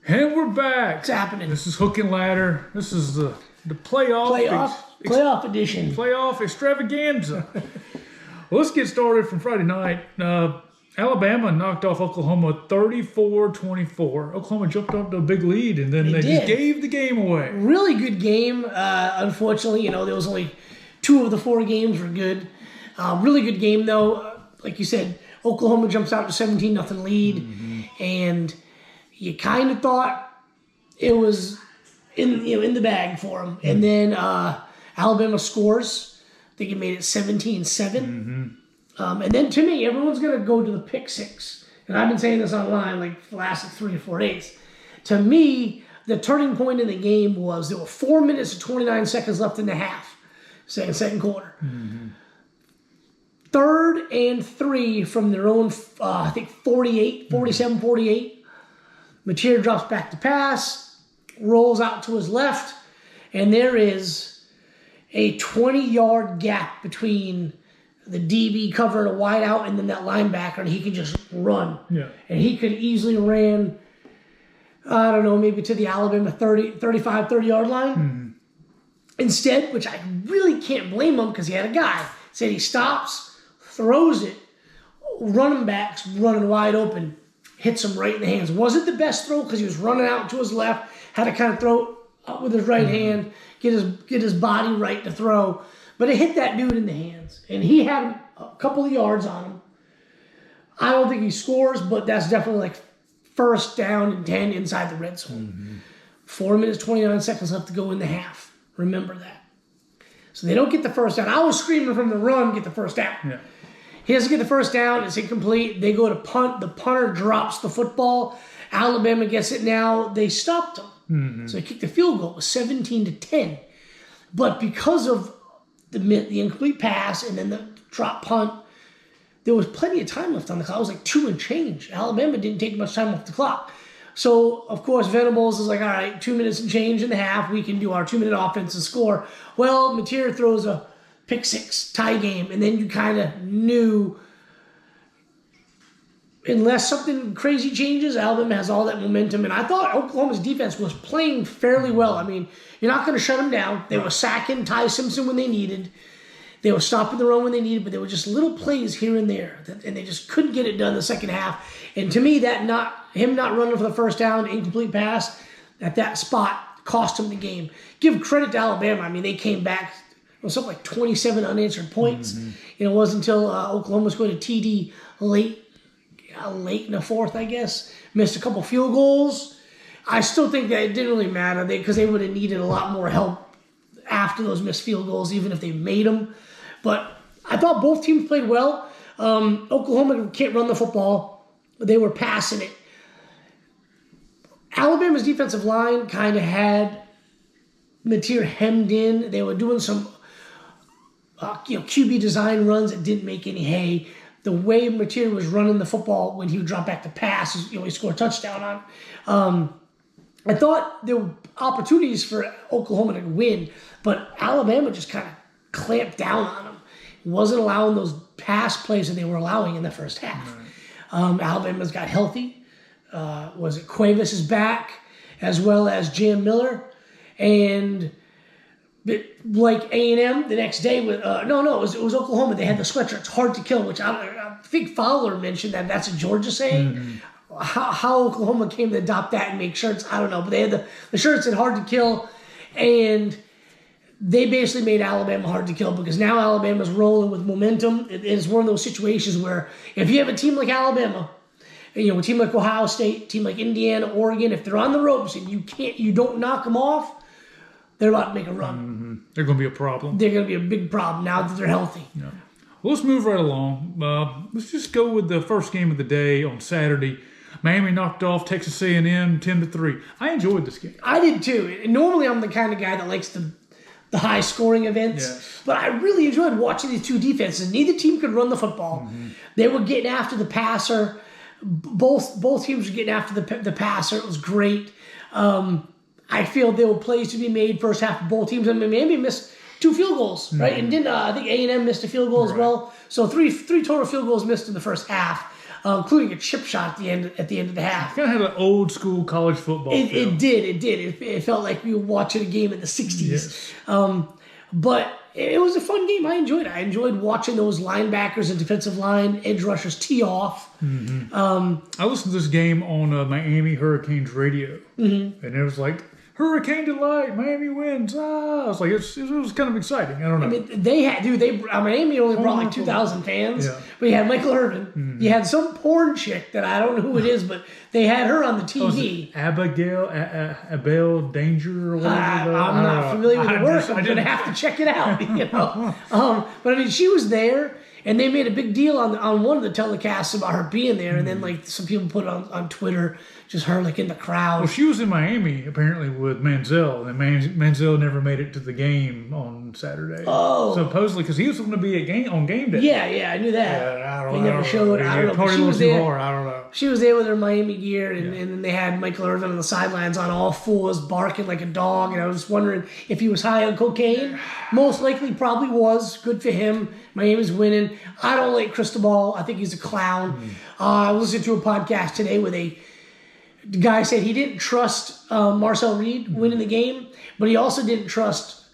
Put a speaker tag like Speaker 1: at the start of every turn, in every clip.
Speaker 1: And we're back.
Speaker 2: What's happening?
Speaker 1: This is Hook and Ladder. This is the playoff
Speaker 2: edition.
Speaker 1: Playoff extravaganza. Well, let's get started from Friday night. Alabama knocked off Oklahoma 34-24. Oklahoma jumped up to a big lead, and then they just gave the game away.
Speaker 2: Really good game. Unfortunately, there was only 2 of the 4 games were good. Really good game, though. Like you said, Oklahoma jumps out to 17-0 lead, and you kind of thought it was in the bag for them. And then Alabama scores. I think it made it 17-7. And then to me, everyone's going to go to the pick 6. And I've been saying this online like for the last 3 or 4 days. To me, the turning point in the game was there were 4 minutes and 29 seconds left in the half, second quarter. 3rd and 3 from their own, I think 47-48. Mateer drops back to pass, rolls out to his left, and there is a 20-yard gap between the DB covering a wide out and then that linebacker, and he can just run.
Speaker 1: Yeah.
Speaker 2: And he could easily ran, I don't know, maybe to the Alabama 30-yard line. Instead, which I really can't blame him because he had a guy, said he stops, throws it, running backs running wide open, hits him right in the hands. Wasn't the best throw because he was running out to his left, had to kind of throw it up with his right hand, get his body right to throw. But it hit that dude in the hands. And he had a couple of yards on him. I don't think he scores, but that's definitely like 1st down and 10 inside the red zone. 4 minutes, 29 seconds left to go in the half. Remember that. So they don't get the first down. I was screaming from the run, get the first down.
Speaker 1: Yeah.
Speaker 2: He doesn't get the first down. It's incomplete. They go to punt. The punter drops the football. Alabama gets it now. They stopped them. So they kicked the field goal. It was 17-10. But because of the incomplete pass and then the drop punt, there was plenty of time left on the clock. It was like 2 and change. Alabama didn't take much time off the clock. So, of course, Venables is like, all right, 2 minutes and change in the half. We can do our 2-minute offense and score. Well, Mateer throws a pick 6, tie game, and then you kind of knew, unless something crazy changes, Alabama has all that momentum. And I thought Oklahoma's defense was playing fairly well. I mean, you're not going to shut them down. They were sacking Ty Simpson when they needed. They were stopping the run when they needed, but there were just little plays here and there, and they just couldn't get it done in the second half. And to me, him not running for the first down, incomplete pass at that spot cost him the game. Give credit to Alabama. I mean, they came back. It was something like 27 unanswered points. It wasn't until Oklahoma was going to TD late in the 4th, I guess. Missed a couple field goals. I still think that it didn't really matter because they would have needed a lot more help after those missed field goals, even if they made them. But I thought both teams played well. Oklahoma can't run the football. They were passing it. Alabama's defensive line kind of had Mateer hemmed in. They were doing some QB design runs that didn't make any hay. The way Mateer was running the football when he would drop back to pass, he scored a touchdown on. I thought there were opportunities for Oklahoma to win, but Alabama just kind of clamped down on them. Wasn't allowing those pass plays that they were allowing in the first half. Alabama's got healthy. Cuevas is back, as well as Jam Miller. And like A&M the next day with it was Oklahoma. They had the sweatshirt. It's hard to kill, which I think Fowler mentioned that's a Georgia saying. How Oklahoma came to adopt that and make shirts, I don't know. But they had the shirts that hard to kill, and they basically made Alabama hard to kill because now Alabama's rolling with momentum. It is one of those situations where if you have a team like Alabama, a team like Ohio State, a team like Indiana, Oregon, if they're on the ropes and you don't knock them off, they're about to make a run.
Speaker 1: They're going to be a problem.
Speaker 2: They're going to be a big problem now that they're healthy.
Speaker 1: Yeah. Well, let's move right along. Let's just go with the first game of the day on Saturday. Miami knocked off Texas A&M 10-3. I enjoyed this game.
Speaker 2: I did too. Normally, I'm the kind of guy that likes the high-scoring events.
Speaker 1: Yes.
Speaker 2: But I really enjoyed watching these two defenses. Neither team could run the football. They were getting after the passer. Both teams were getting after the passer. It was great. I feel there were plays to be made first half of both teams. I mean, Miami missed 2 field goals, right? And didn't I think A&M missed a field goal as well? So three total field goals missed in the first half. Including a chip shot at the end of the half.
Speaker 1: Kind of had an old school college football.
Speaker 2: It did. It felt like we were watching a game in the 60s.
Speaker 1: Yes.
Speaker 2: But it was a fun game. I enjoyed it. I enjoyed watching those linebackers and defensive line edge rushers tee off.
Speaker 1: I listened to this game on Miami Hurricanes radio, and it was like, Hurricane delight, Miami wins. I was like, it was kind of exciting. I don't know.
Speaker 2: I mean, Miami only brought like 2,000 fans. Yeah. But you had Michael Irvin. You had some porn chick that I don't know who it is, but they had her on the TV.
Speaker 1: Abigail Danger or whatever.
Speaker 2: I'm not familiar with the work. I'm going to have to check it out. But I mean, she was there. And they made a big deal on one of the telecasts about her being there, and then like some people put it on Twitter, just her like in the crowd.
Speaker 1: Well, she was in Miami apparently with Manziel, and Manziel never made it to the game on Saturday.
Speaker 2: Oh,
Speaker 1: supposedly because he was going to be on game day.
Speaker 2: Yeah, I knew that.
Speaker 1: Yeah, I don't
Speaker 2: they
Speaker 1: know.
Speaker 2: Never showed. I don't know.
Speaker 1: She was there. I don't know.
Speaker 2: She was there with her Miami gear, and then they had Michael Irvin on the sidelines on all fours, barking like a dog. And I was wondering if he was high on cocaine. Most likely, probably was. Good for him. Miami's winning. I don't like Cristobal. I think he's a clown. I listened to a podcast today where the guy said he didn't trust Marcel Reed winning the game, but he also didn't trust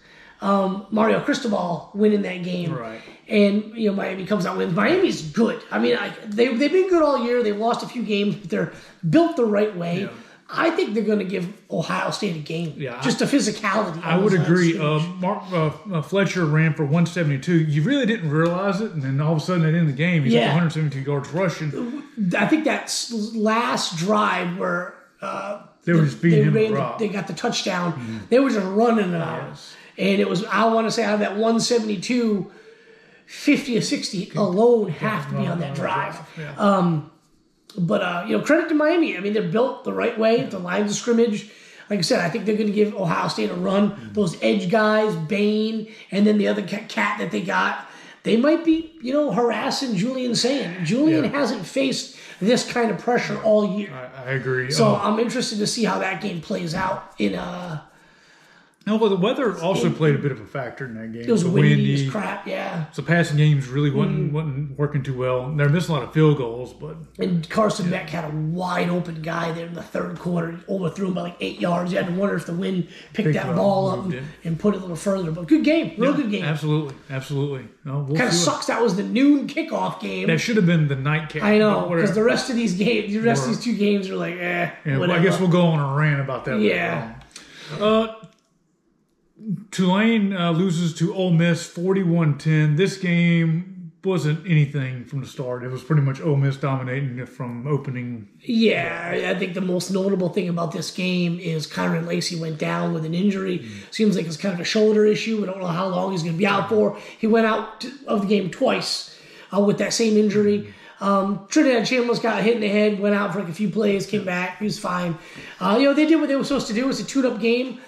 Speaker 2: Mario Cristobal winning that game.
Speaker 1: Right.
Speaker 2: And Miami comes out and wins. Miami's good. I mean, they've been good all year. They've lost a few games, but they're built the right way. Yeah. I think they're going to give Ohio State a game. Yeah, just a physicality.
Speaker 1: I would agree. Fletcher ran for 172. You really didn't realize it, and then all of a sudden at the end of the game, he's at 172 yards rushing.
Speaker 2: I think that last drive where
Speaker 1: they were just beating him.
Speaker 2: They got the touchdown. They were just running it out. Yes. And it was, I want to say, out of that 172, 50 or 60 alone have to be on that drive. Yeah. But credit to Miami. I mean, they're built the right way. The lines of scrimmage, like I said, I think they're going to give Ohio State a run. Those edge guys, Bain, and then the other cat that they got, they might be, harassing Julian Sand. Julian hasn't faced this kind of pressure all year.
Speaker 1: I agree.
Speaker 2: So I'm interested to see how that game plays out in
Speaker 1: No, but the weather also played a bit of a factor in that game.
Speaker 2: It was windy as crap, yeah.
Speaker 1: So passing games really wasn't working too well. They're missing a lot of field goals, but
Speaker 2: and Carson Beck had a wide open guy there in the third quarter. He overthrew him by like 8 yards. You had to wonder if the wind picked that ball up and put it a little further. But good game, real good game.
Speaker 1: Absolutely. We'll
Speaker 2: kind of sucks that was the noon kickoff game.
Speaker 1: That should have been the night game.
Speaker 2: I know, because the rest of these games, of these 2 games are like,
Speaker 1: well, I guess we'll go on a rant about that.
Speaker 2: Yeah.
Speaker 1: Tulane loses to Ole Miss 41-10. This game wasn't anything from the start. It was pretty much Ole Miss dominating from opening.
Speaker 2: Yeah, I think the most notable thing about this game is Kyron Lacey went down with an injury. Seems like it's kind of a shoulder issue. We don't know how long he's going to be out for. He went out of the game twice with that same injury. Trinidad Chambliss got hit in the head, went out for like a few plays, came back. He was fine. They did what they were supposed to do. It was a tuned-up game.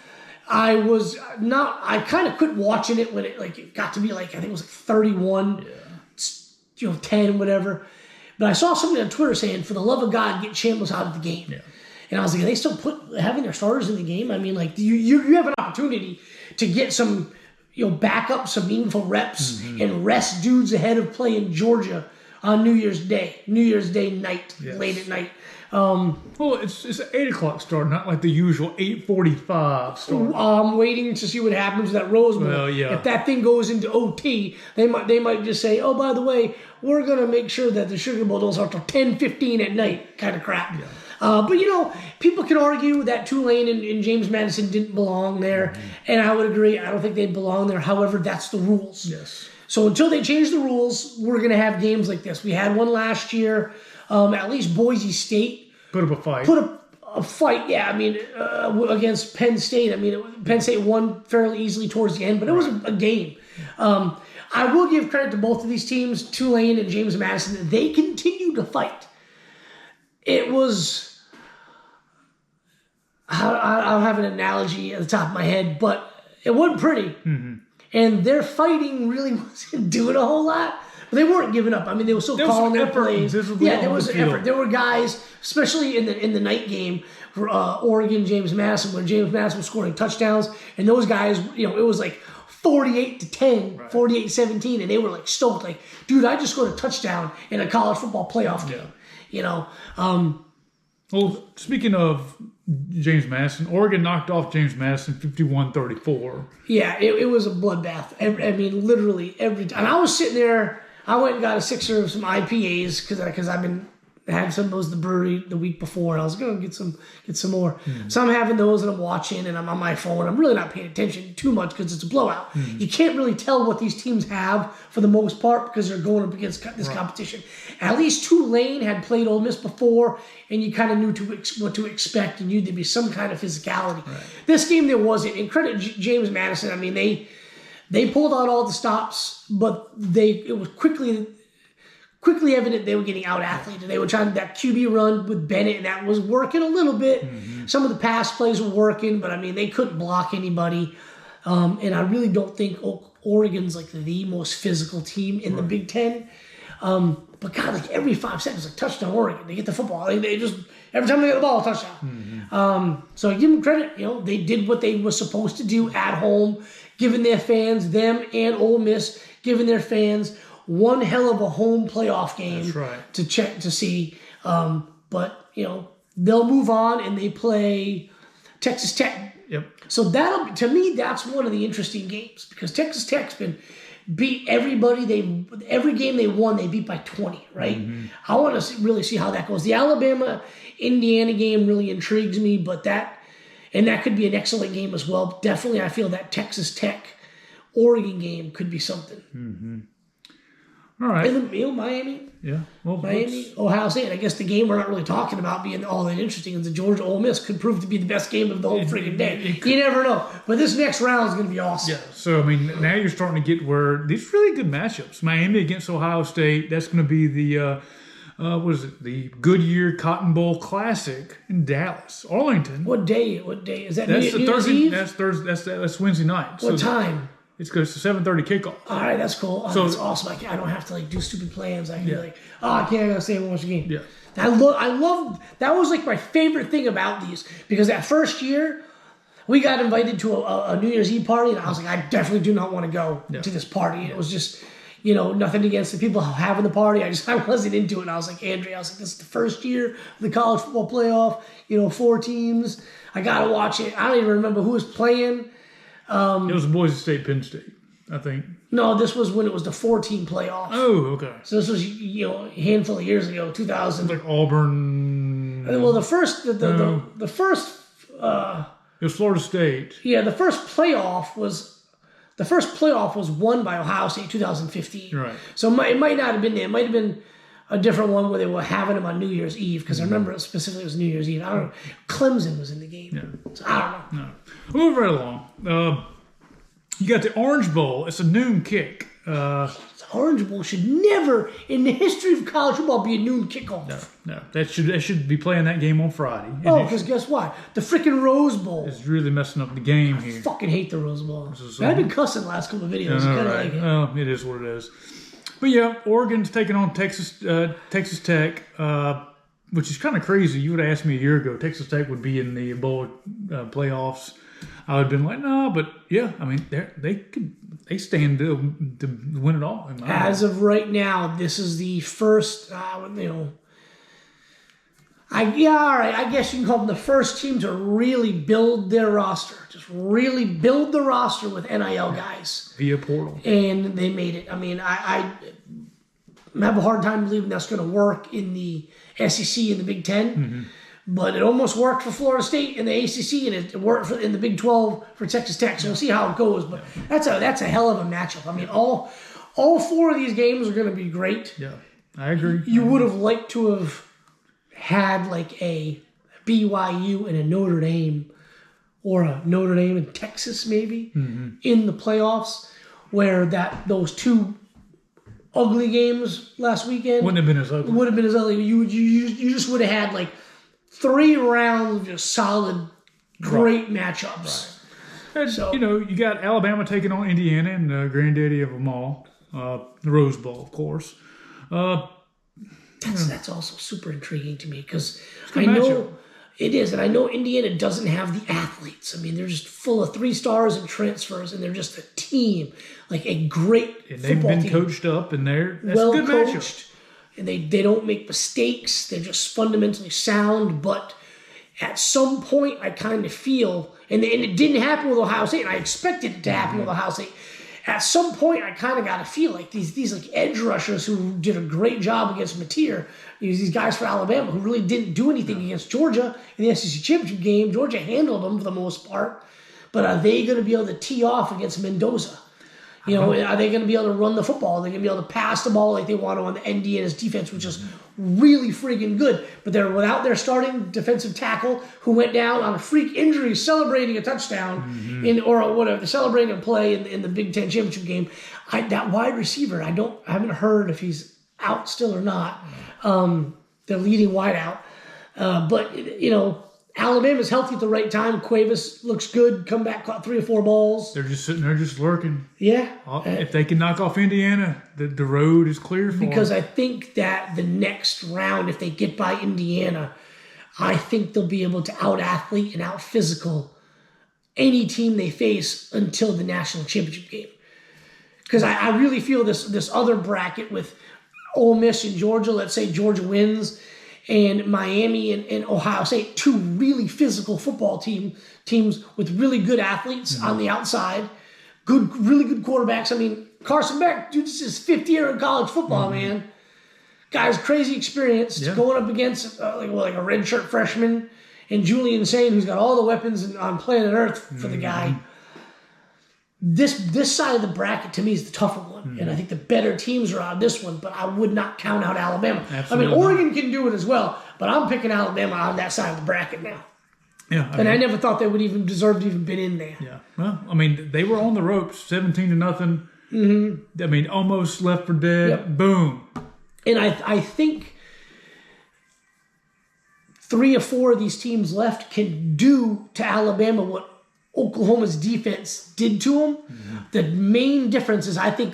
Speaker 2: I kind of quit watching it when it got to be like, I think it was like 31, 10, whatever. But I saw somebody on Twitter saying, for the love of God, get Chambliss out of the game. Yeah. And I was like, are they still having their starters in the game? I mean, like, you have an opportunity to get some, back up some meaningful reps and rest dudes ahead of playing Georgia on New Year's Day night, late at night.
Speaker 1: Well, it's an 8 o'clock start, not like the usual 8:45 start.
Speaker 2: I'm waiting to see what happens with that Rose Bowl. Well, yeah. If that thing goes into OT, they might just say, oh, by the way, we're going to make sure that the Sugar Bowl don't start till 10:15 at night, kind of crap. Yeah. But, people can argue that Tulane and James Madison didn't belong there, and I would agree. I don't think they belong there. However, that's the rules.
Speaker 1: Yes.
Speaker 2: So until they change the rules, we're going to have games like this. We had one last year. At least Boise State
Speaker 1: put up a fight.
Speaker 2: A fight, yeah. I mean, against Penn State. I mean, Penn State won fairly easily towards the end, but it was a game. I will give credit to both of these teams, Tulane and James Madison. They continued to fight. It was, I don't have an analogy at the top of my head, but it wasn't pretty. Mm-hmm. And their fighting really wasn't doing a whole lot. But they weren't giving up. I mean, they were still calling their plays. Yeah, there was an effort. There were guys, especially in the night game for Oregon, James Madison, when James Madison was scoring touchdowns, and those guys, it was like 48-10, 48-17, and they were like stoked, like, dude, I just scored a touchdown in a college football playoff game. You know.
Speaker 1: Well, speaking of James Madison, Oregon knocked off James Madison 51-34.
Speaker 2: Yeah, it was a bloodbath. I mean, literally every time. And I was sitting there. I went and got a sixer of some IPAs because I've been had some of those at the brewery the week before, and I was going to get some more. So I'm having those, and I'm watching, and I'm on my phone. I'm really not paying attention too much because it's a blowout. You can't really tell what these teams have for the most part because they're going up against this competition. At least Tulane had played Ole Miss before, and you kind of knew what to expect. You knew there'd be some kind of physicality. This game there wasn't. And credit James Madison. I mean, they pulled out all the stops, but it was quickly evident they were getting out-athleted. They were trying that QB run with Bennett, and that was working a little bit. Some of the pass plays were working, but, I mean, they couldn't block anybody. And I really don't think Oregon's, like, the most physical team in the Big Ten. But, God, like, every 5 seconds, like, touchdown Oregon. They get the football. They just, every time they get the ball, touchdown. So I give them credit. You know, they did what they were supposed to do at home, giving their fans, them and Ole Miss, giving their fans one hell of a home playoff game to check to see. But, you know, they'll move on and they play Texas Tech. So to me, that's one of the interesting games because Texas Tech's been beat everybody. Every game they won, they beat by 20, right? I want to really see how that goes. The Alabama-Indiana game really intrigues me, but that could be an excellent game as well. Definitely, I feel that Texas Tech-Oregon game could be something.
Speaker 1: All right.
Speaker 2: And then, Miami.
Speaker 1: Yeah. Well,
Speaker 2: Miami, Ohio State. I guess the game we're not really talking about being all that interesting is the Georgia Ole Miss could prove to be the best game of the whole freaking day. You never know. But this next round is going to be awesome.
Speaker 1: Yeah. So, I mean, now you're starting to get where these really good matchups. Miami against Ohio State. That's going to be the, the Goodyear Cotton Bowl Classic in Dallas. Arlington.
Speaker 2: What day is that?
Speaker 1: That's
Speaker 2: New Year's Eve?
Speaker 1: That's Thursday. That's Wednesday night.
Speaker 2: What time?
Speaker 1: It's a 7:30 kickoff.
Speaker 2: All right, that's cool. So that's awesome. I don't have to like do stupid plans. I can be like, I gotta stay and watch the game.
Speaker 1: Yeah.
Speaker 2: I love that was like my favorite thing about these because that first year we got invited to a New Year's Eve party and I was like, I definitely do not want to go to this party. It was just, nothing against the people having the party. I wasn't into it. And I was like, Andrea, this is the first year of the college football playoff. 4 teams. I gotta watch it. I don't even remember who was playing.
Speaker 1: It was Boise State, Penn State, I think.
Speaker 2: No, this was when it was the 4-team playoff.
Speaker 1: Oh, okay.
Speaker 2: So this was a handful of years ago, 2000.
Speaker 1: Like Auburn.
Speaker 2: Well, the first. It
Speaker 1: was Florida State.
Speaker 2: Yeah, the first playoff was won by Ohio State, 2015.
Speaker 1: Right. So
Speaker 2: it might not have been there. It might have been a different one where they were having them on New Year's Eve because I remember specifically it was New Year's Eve. I don't know. Clemson was in the game.
Speaker 1: Yeah.
Speaker 2: So I don't know.
Speaker 1: No. We'll move right along. You got the Orange Bowl. It's a noon kick.
Speaker 2: The Orange Bowl should never, in the history of college football, be a noon kickoff.
Speaker 1: No. They should be playing that game on Friday.
Speaker 2: Because guess what? The freaking Rose Bowl.
Speaker 1: It's really messing up the game here.
Speaker 2: I fucking hate the Rose Bowl. I've been cussing the last couple of videos.
Speaker 1: Right. Well, it is what it is. But yeah, Oregon's taking on Texas Tech, which is kind of crazy. You would have asked me a year ago, Texas Tech would be in the bowl playoffs. I would have been like, no, but yeah, I mean, they stand to win it all.
Speaker 2: As of right now, this is the first, I guess you can call them the first team to really build their roster. Just really build the roster with NIL guys.
Speaker 1: Via portal.
Speaker 2: And they made it. I mean, I have a hard time believing that's going to work in the SEC and the Big Ten. Mm-hmm. But it almost worked for Florida State in the ACC, and it worked in the Big 12 for Texas Tech. So we'll see how it goes. But that's a hell of a matchup. I mean, all 4 of these games are going to be great.
Speaker 1: Yeah, I agree.
Speaker 2: You would have liked to have had like a BYU and a Notre Dame, or a Notre Dame and Texas maybe in the playoffs, where those 2 ugly games last weekend
Speaker 1: wouldn't have been as ugly.
Speaker 2: You just would have had like 3 rounds of just solid, great matchups.
Speaker 1: Right. And, so, you got Alabama taking on Indiana and the granddaddy of them all, the Rose Bowl, of course.
Speaker 2: That's also super intriguing to me because I know It is, and I know Indiana doesn't have the athletes. I mean, they're just full of 3 stars and transfers, and they're just a team, like a great
Speaker 1: and
Speaker 2: football
Speaker 1: they've been
Speaker 2: team.
Speaker 1: Coached up, and that's
Speaker 2: well
Speaker 1: a good
Speaker 2: coached,
Speaker 1: matchup.
Speaker 2: and they don't make mistakes. They're just fundamentally sound. But at some point, I kind of feel, and it didn't happen with Ohio State, and I expected it to happen with Ohio State. At some point, I kind of got to feel like these like edge rushers who did a great job against Mateer, these guys for Alabama who really didn't do anything against Georgia in the SEC championship game. Georgia handled them for the most part, but are they going to be able to tee off against Mendoza? Are they going to be able to run the football? Are they going to be able to pass the ball like they want to on the Indiana's defense, which is really freaking good? But they're without their starting defensive tackle who went down on a freak injury celebrating a touchdown or whatever, celebrating a play in the Big Ten championship game. That wide receiver, I haven't heard if he's out still or not. Their leading wideout. But Alabama's healthy at the right time. Cuevas looks good. Come back, caught 3 or 4 balls.
Speaker 1: They're just sitting there, just lurking.
Speaker 2: Yeah.
Speaker 1: If they can knock off Indiana, the road is clear for them.
Speaker 2: Because I think that the next round, if they get by Indiana, I think they'll be able to out-athlete and out-physical any team they face until the national championship game. Because I really feel this other bracket with Ole Miss and Georgia, let's say Georgia wins, and Miami and Ohio State, 2 really physical football teams with really good athletes on the outside, really good quarterbacks. I mean, Carson Beck, dude, this is his 5th year in college football, man. Guy's crazy experience going up against like a redshirt freshman and Julian Sane, who's got all the weapons on planet Earth for the guy. This side of the bracket to me is the tougher one, and I think the better teams are on this one. But I would not count out Alabama.
Speaker 1: Absolutely.
Speaker 2: I mean, Oregon can do it as well, but I'm picking Alabama on that side of the bracket now.
Speaker 1: Yeah,
Speaker 2: I never thought they would even deserve to even been in there.
Speaker 1: Yeah, well, I mean, they were on the ropes, 17-0. I mean, almost left for dead.
Speaker 2: Yep.
Speaker 1: Boom.
Speaker 2: And I think 3 or 4 of these teams left can do to Alabama what Oklahoma's defense did to them. The main difference is I think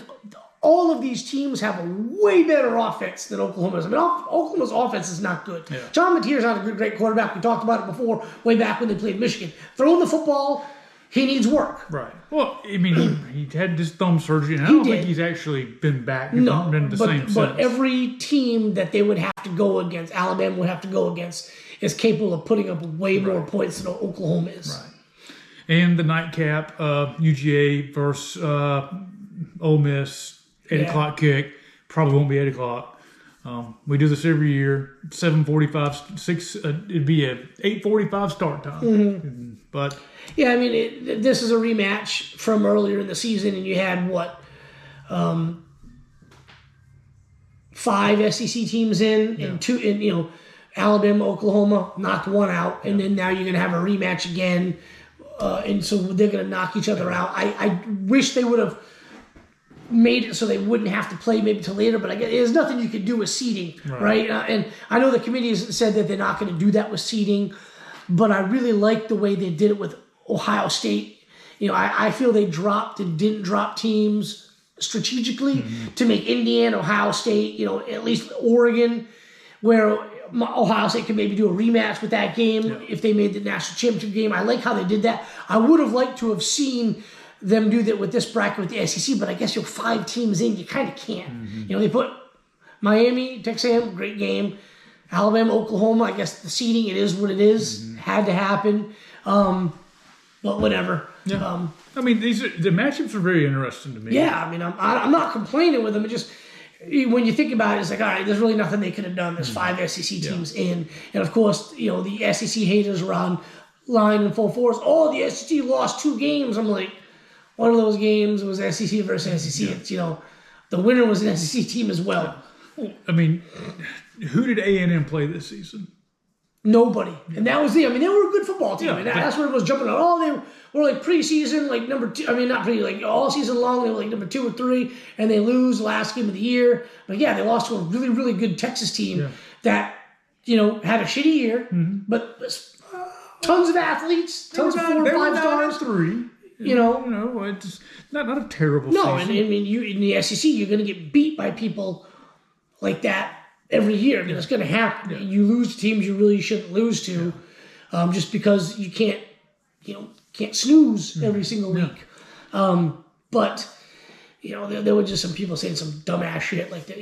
Speaker 2: all of these teams have a way better offense than Oklahoma's. I mean, Oklahoma's offense is not good.
Speaker 1: Yeah.
Speaker 2: John Mateer's not a great quarterback. We talked about it before, way back when they played Michigan. Throwing the football, he needs work.
Speaker 1: Right. Well, I mean, he had this thumb surgery, and I don't think he's actually been back.
Speaker 2: No,
Speaker 1: been the same
Speaker 2: but
Speaker 1: since.
Speaker 2: every team that they would have to go against, Alabama would have to go against, is capable of putting up way more points than Oklahoma is.
Speaker 1: Right. And the nightcap, UGA versus Ole Miss, 8 o'clock kick. Probably won't be 8 o'clock. We do this every year. 7:45, it'd be a 8:45 start time. But
Speaker 2: yeah, I mean, this is a rematch from earlier in the season, and you had 5 SEC teams and 2, and Alabama, Oklahoma knocked 1 out, and then now you're going to have a rematch again. And so they're going to knock each other out. I wish they would have made it so they wouldn't have to play maybe till later, but I guess there's nothing you could do with seeding, right? And I know the committee has said that they're not going to do that with seeding, but I really like the way they did it with Ohio State. I feel they dropped and didn't drop teams strategically to make Indiana, Ohio State, at least Oregon, where Ohio State could maybe do a rematch with that game if they made the national championship game. I like how they did that. I would have liked to have seen them do that with this bracket with the SEC, but I guess 5 teams in, you kind of can't. They put Miami, Texas A&M, great game. Alabama, Oklahoma, I guess the seeding, it is what it is. Had to happen. But whatever.
Speaker 1: Yeah. I mean, the matchups are very interesting to me.
Speaker 2: Yeah, I mean, I'm not complaining with them. It just, when you think about it, it's like, all right, there's really nothing they could have done. There's 5 SEC teams in. And of course, the SEC haters are on line in full force. Oh, the SEC lost 2 games. I'm like, one of those games was SEC versus SEC. It's, the winner was an SEC team as well.
Speaker 1: Well, I mean, who did A&M play this season?
Speaker 2: Nobody. And that was they were a good football team.
Speaker 1: Yeah,
Speaker 2: and that's where it was jumping on. Oh, they were like preseason, like number 2. I mean, not pretty, like all season long, they were like number 2 or 3, and they lose the last game of the year. But yeah, they lost to a really, really good Texas team that, had a shitty year, but tons of athletes, tons of 4 or 5 stars.
Speaker 1: 3. It's not a terrible
Speaker 2: season.
Speaker 1: No,
Speaker 2: and I mean, you in the SEC, you're going to get beat by people like that every year. I mean, it's going to happen. You lose to teams you really shouldn't lose to. just because you can't snooze every single week. But there were just some people saying some dumbass shit like that.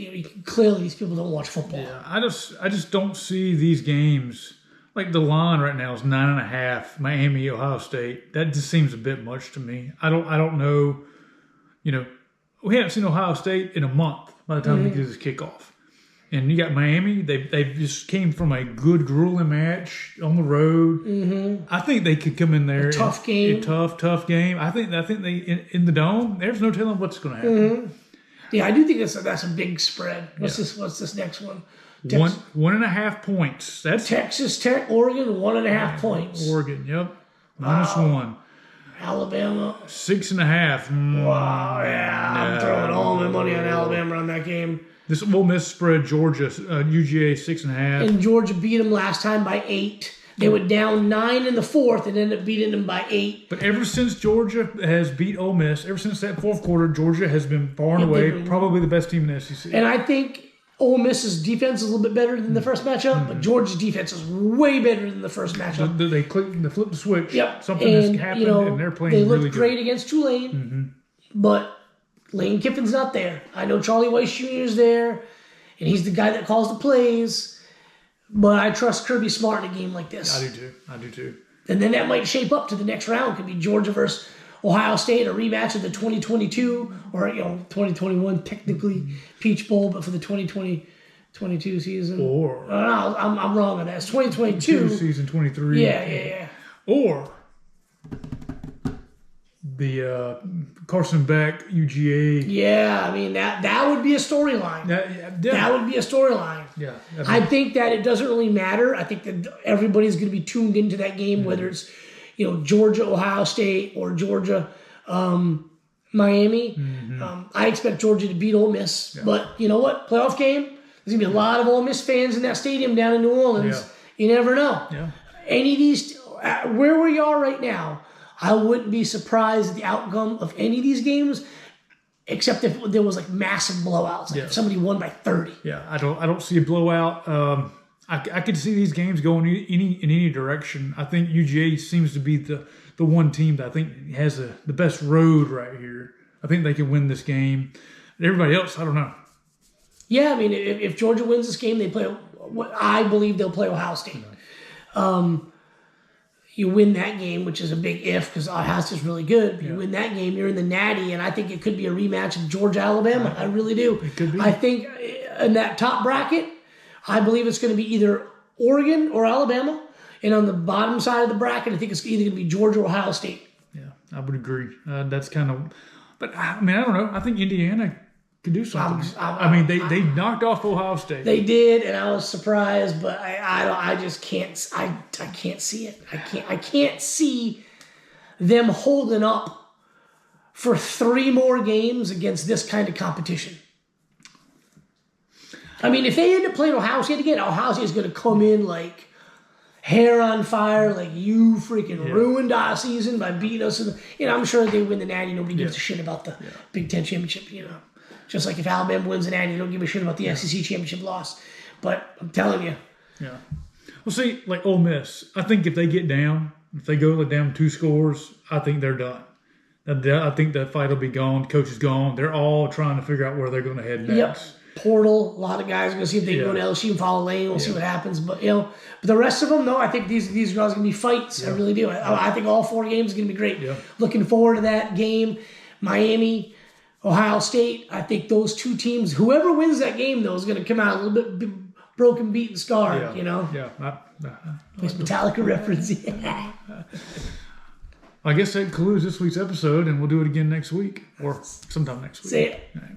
Speaker 2: Clearly, these people don't watch football.
Speaker 1: Yeah, I just don't see these games. Like the line right now is 9.5. Miami, Ohio State. That just seems a bit much to me. I don't know. We haven't seen Ohio State in a month by the time we get this kickoff. And you got Miami. They just came from a good, grueling match on the road. I think they could come in there.
Speaker 2: A tough game.
Speaker 1: Tough game. I think they in the dome. There's no telling what's going to happen.
Speaker 2: Yeah, I do think that's a big spread. What's this next one?
Speaker 1: 1.5 points. That's
Speaker 2: Texas Tech, Oregon, 1.5 points.
Speaker 1: Oregon, yep. -1.
Speaker 2: Alabama.
Speaker 1: 6.5.
Speaker 2: Wow, yeah. I'm throwing all my money on Alabama on that game.
Speaker 1: This Ole Miss spread Georgia, UGA 6.5.
Speaker 2: And Georgia beat them last time by 8. They were down 9 in the fourth and ended up beating them by 8.
Speaker 1: But ever since Georgia has beat Ole Miss, ever since that fourth quarter, Georgia has been far and away probably the best team in the SEC.
Speaker 2: And I think Ole Miss's defense is a little bit better than the first matchup, but Georgia's defense is way better than the first matchup.
Speaker 1: They flipped the switch.
Speaker 2: Yep.
Speaker 1: Something has happened, and they're playing really good.
Speaker 2: They looked great against Tulane, but Lane Kiffin's not there. I know Charlie Weiss Jr. is there, and he's the guy that calls the plays, but I trust Kirby Smart in a game like this.
Speaker 1: I do too.
Speaker 2: And then that might shape up to the next round. Could be Georgia versus Ohio State, a rematch of the 2022 or 2021 technically Peach Bowl, but for the 2022 season.
Speaker 1: Or
Speaker 2: I'm wrong on that. It's 2022
Speaker 1: season 23.
Speaker 2: Yeah. Or
Speaker 1: the Carson Beck UGA.
Speaker 2: Yeah, I mean that would be a storyline. That would be a storyline.
Speaker 1: Yeah,
Speaker 2: I think that it doesn't really matter. I think that everybody's going to be tuned into that game, whether it's Georgia, Ohio State, or Georgia, Miami. I expect Georgia to beat Ole Miss. Yeah. But you know what? Playoff game, there's going to be a lot of Ole Miss fans in that stadium down in New Orleans. Yeah. You never know.
Speaker 1: Yeah.
Speaker 2: Any of these, where we are right now, I wouldn't be surprised at the outcome of any of these games, except if there was like massive blowouts. Like if somebody won by 30.
Speaker 1: Yeah, I don't see a blowout. I could see these games going in any direction. I think UGA seems to be the one team that I think has the best road right here. I think they can win this game. And everybody else, I don't know.
Speaker 2: Yeah, I mean, if Georgia wins this game, I believe they'll play Ohio State. You win that game, which is a big if because Ohio State's really good. But you win that game, you're in the Natty, and I think it could be a rematch of Georgia-Alabama. I really do.
Speaker 1: It could be.
Speaker 2: I think in that top bracket, I believe it's going to be either Oregon or Alabama. And on the bottom side of the bracket, I think it's either going to be Georgia or Ohio State.
Speaker 1: Yeah, I would agree. That's kind of... But, I mean, I don't know. I think Indiana could do something. They knocked off Ohio State.
Speaker 2: They did, and I was surprised, but I just can't... I can't see it. I can't see them holding up for 3 more games against this kind of competition. I mean, if they end up playing Ohio State again, Ohio State is going to come in like hair on fire, like you freaking ruined our season by beating us. I'm sure they win the Natty. Nobody gives a shit about the Big Ten championship. Just like if Alabama wins the Natty, they don't give a shit about the SEC championship loss. But I'm telling you.
Speaker 1: Yeah. Well, see, like Ole Miss, I think if they get down, if they go down 2 scores, I think they're done. I think that fight will be gone. Coach is gone. They're all trying to figure out where they're going to head next.
Speaker 2: Yep. Portal, a lot of guys are going to see if they can go to LSU and follow Lane. We'll see what happens. But but the rest of them, no, I think these girls are going to be fights. Yeah. I really do. I think all 4 games are going to be great. Yeah. Looking forward to that game. Miami, Ohio State. I think those 2 teams, whoever wins that game, though, is going to come out a little bit broken, beaten, scarred.
Speaker 1: Yeah.
Speaker 2: Nice Metallica reference.
Speaker 1: I guess that concludes this week's episode, and we'll do it again next week or sometime next week.
Speaker 2: See it.
Speaker 1: All right.